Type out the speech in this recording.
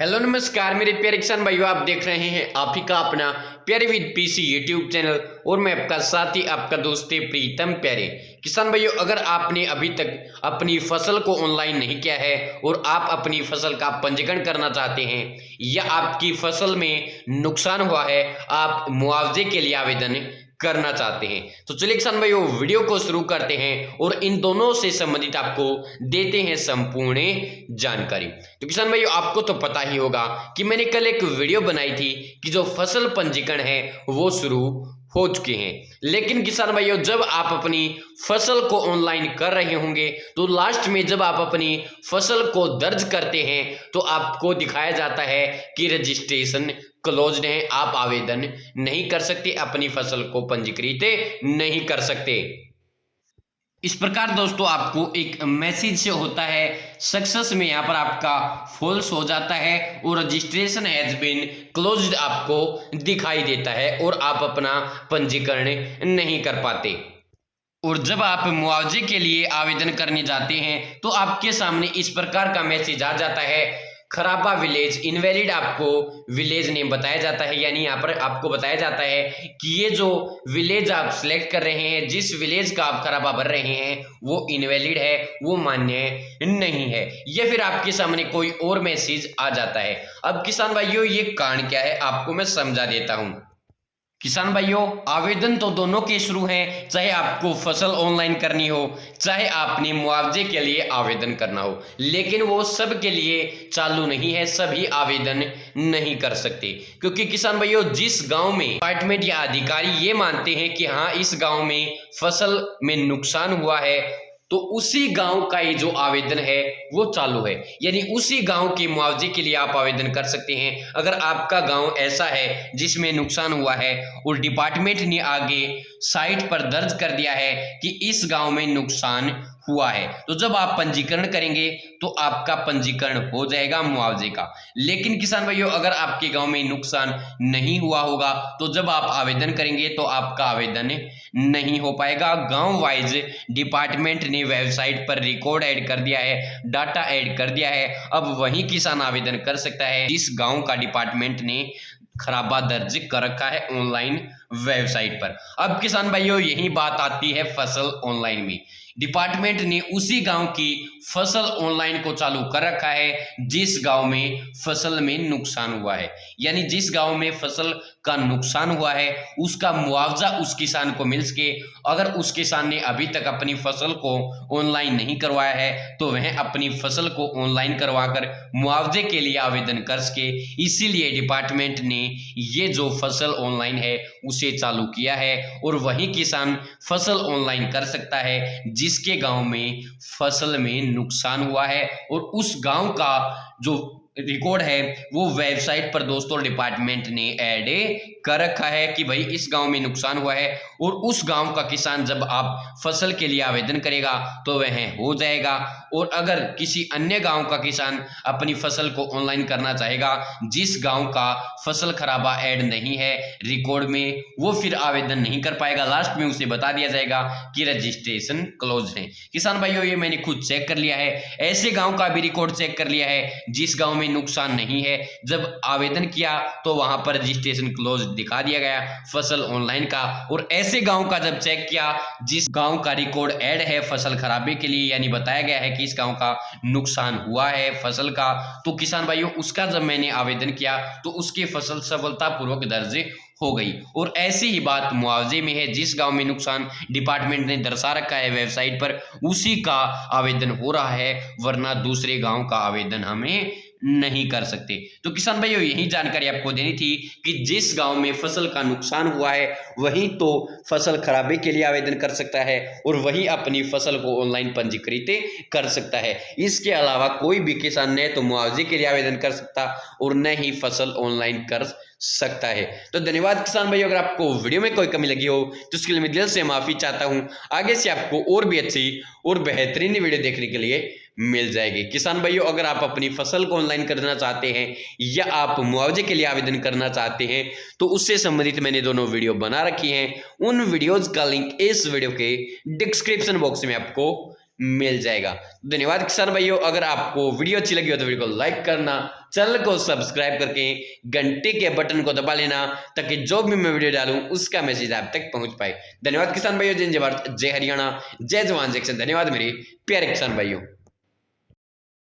Hello नमस्कार मेरे प्यारे किसान भाइयों, आप देख रहे हैं आप ही का अपना प्यारे विद पीसी यूट्यूब चैनल और मैं आपका साथी आपका दोस्त प्रीतम। प्यारे किसान भाइयों, अगर आपने अभी तक अपनी फसल को ऑनलाइन नहीं किया है और आप अपनी फसल का पंजीकरण करना चाहते हैं या आपकी फसल में नुकसान हुआ है, आप मुआवजे के लिए आवेदन करना चाहते हैं, तो चलिए किसान भाइयों वीडियो को शुरू करते हैं और इन दोनों से संबंधित आपको देते हैं संपूर्ण जानकारी। तो किसान भाइयों, आपको तो पता ही होगा कि मैंने कल एक वीडियो बनाई थी कि जो फसल पंजीकरण है वो शुरू हो चुके हैं, लेकिन किसान भाइयों जब आप अपनी फसल को ऑनलाइन कर रहे होंगे तो लास्ट में जब आप अपनी फसल को दर्ज करते हैं तो आपको दिखाया जाता है कि रजिस्ट्रेशन क्लोज्ड है, आप आवेदन नहीं कर सकते, अपनी फसल को पंजीकृत नहीं कर सकते। इस प्रकार दोस्तों आपको एक मैसेज होता है सक्सेस में, यहाँ पर आपका फॉल्स हो जाता है और रजिस्ट्रेशन हैज बीन क्लोज्ड आपको दिखाई देता है और आप अपना पंजीकरण नहीं कर पाते। और जब आप मुआवजे के लिए आवेदन करने जाते हैं तो आपके सामने इस प्रकार का मैसेज आ जाता है, खराबा विलेज इनवैलिड आपको विलेज नेम बताया जाता है, यानी यहाँ पर आपको बताया जाता है कि ये जो विलेज आप सिलेक्ट कर रहे हैं, जिस विलेज का आप खराबा भर रहे हैं वो इनवैलिड है, वो मान्य नहीं है, या फिर आपके सामने कोई और मैसेज आ जाता है। अब किसान भाइयों ये कारण क्या है आपको मैं समझा देता हूं। किसान भाइयों आवेदन तो दोनों के शुरू हैं, चाहे आपको फसल ऑनलाइन करनी हो चाहे आपने मुआवजे के लिए आवेदन करना हो, लेकिन वो सब के लिए चालू नहीं है, सभी आवेदन नहीं कर सकते। क्योंकि किसान भाइयों जिस गांव में डिपार्टमेंट या अधिकारी ये मानते हैं कि हाँ इस गांव में फसल में नुकसान हुआ है तो उसी गांव का ये जो आवेदन है वो चालू है, यानी उसी गांव के मुआवजे के लिए आप आवेदन कर सकते हैं। अगर आपका गांव ऐसा है जिसमें नुकसान हुआ है और डिपार्टमेंट ने आगे साइट पर दर्ज कर दिया है कि इस गांव में नुकसान हुआ है, तो जब आप पंजीकरण करेंगे तो आपका पंजीकरण हो जाएगा मुआवजे का। लेकिन किसान भाइयों अगर आपके गांव में नुकसान नहीं हुआ होगा तो जब आप आवेदन करेंगे तो आपका आवेदन नहीं हो पाएगा। गांव वाइज डिपार्टमेंट ने वेबसाइट पर रिकॉर्ड ऐड कर दिया है, डाटा ऐड कर दिया है, अब वही किसान आवेदन कर सकता है जिस गांव का डिपार्टमेंट ने खराबा दर्ज कर रखा है ऑनलाइन वेबसाइट पर। अब किसान भाइयों यही बात आती है फसल ऑनलाइन में, डिपार्टमेंट ने उसी गांव की फसल ऑनलाइन को चालू कर रखा है जिस गांव में फसल में नुकसान हुआ है, यानी जिस गांव में फसल का नुकसान हुआ है उसका मुआवजा उस किसान को मिल सके। अगर उस किसान ने अभी तक अपनी फसल को ऑनलाइन नहीं करवाया है तो वह अपनी फसल को ऑनलाइन करवाकर मुआवजे के लिए आवेदन कर सके, इसीलिए डिपार्टमेंट ने ये जो फसल ऑनलाइन है उसे चालू किया है और वही किसान फसल ऑनलाइन कर सकता है जिसके गांव में फसल में नुकसान हुआ है और उस गांव का जो रिकॉर्ड है वो वेबसाइट पर दोस्तों डिपार्टमेंट ने ऐड कर रखा है कि भाई इस गांव में नुकसान हुआ है, और उस गांव का किसान जब आप फसल के लिए आवेदन करेगा तो वह हो जाएगा। और अगर किसी अन्य गांव का किसान अपनी फसल को ऑनलाइन करना चाहेगा जिस गांव का फसल खराबा ऐड नहीं है रिकॉर्ड में, वो फिर आवेदन नहीं कर पाएगा, लास्ट में उसे बता दिया जाएगा कि रजिस्ट्रेशन क्लोज है। किसान भाइयों ये मैंने खुद चेक कर लिया है, ऐसे गांव का भी रिकॉर्ड चेक कर लिया है जिस गांव में नुकसान नहीं है, जब आवेदन किया तो वहां पर रजिस्ट्रेशन क्लोज दिखा दिया गया फसल ऑनलाइन का। और ऐसे गांव का जब चेक किया जिस गांव का रिकॉर्ड ऐड है फसल खराबे के लिए, यानी बताया गया है कि इस गांव का नुकसान हुआ है फसल का, तो किसान भाइयों उसका जब मैंने आवेदन किया तो उसकी फसल सफलतापूर्वक दर्ज हो गई। और ऐसी ही बात मुआवजे में है, जिस गांव में नुकसान डिपार्टमेंट ने दर्शा रखा है वेबसाइट पर उसी का आवेदन हो रहा है, वरना दूसरे गांव का आवेदन हमें नहीं कर सकते। तो किसान भाइयों यही जानकारी आपको देनी थी कि जिस गांव में फसल का नुकसान हुआ है वही तो फसल खराबे के लिए आवेदन कर सकता है और वही अपनी फसल को ऑनलाइन पंजीकृत कर सकता है। इसके अलावा कोई भी किसान न तो मुआवजे के लिए आवेदन कर सकता और न ही फसल ऑनलाइन कर सकता है। तो धन्यवाद किसान भाइयों, अगर आपको वीडियो में कोई कमी लगी हो तो उसके लिए मैं दिल से माफी चाहता हूं। आगे से आपको और भी अच्छी और बेहतरीन वीडियो देखने के लिए मिल जाएगी। किसान भाइयों अगर आप अपनी फसल को ऑनलाइन करना चाहते हैं या आप मुआवजे के लिए आवेदन करना चाहते हैं तो उससे संबंधित मैंने दोनों वीडियो बना रखी हैं, उन वीडियोज का लिंक इस वीडियो के डिस्क्रिप्शन बॉक्स में आपको मिल जाएगा। धन्यवाद किसान भाइयों, अगर आपको वीडियो अच्छी लगी हो तो वीडियो को लाइक करना चैनल को सब्सक्राइब करके घंटे के बटन को दबा लेना, ताकि जो भी मैं वीडियो डालूं उसका मैसेज आप तक पहुंच पाए। धन्यवाद किसान भाइयों। जय भारत, जय हरियाणा, जय जवान जय किसान। धन्यवाद मेरे प्यारे किसान भाइयों।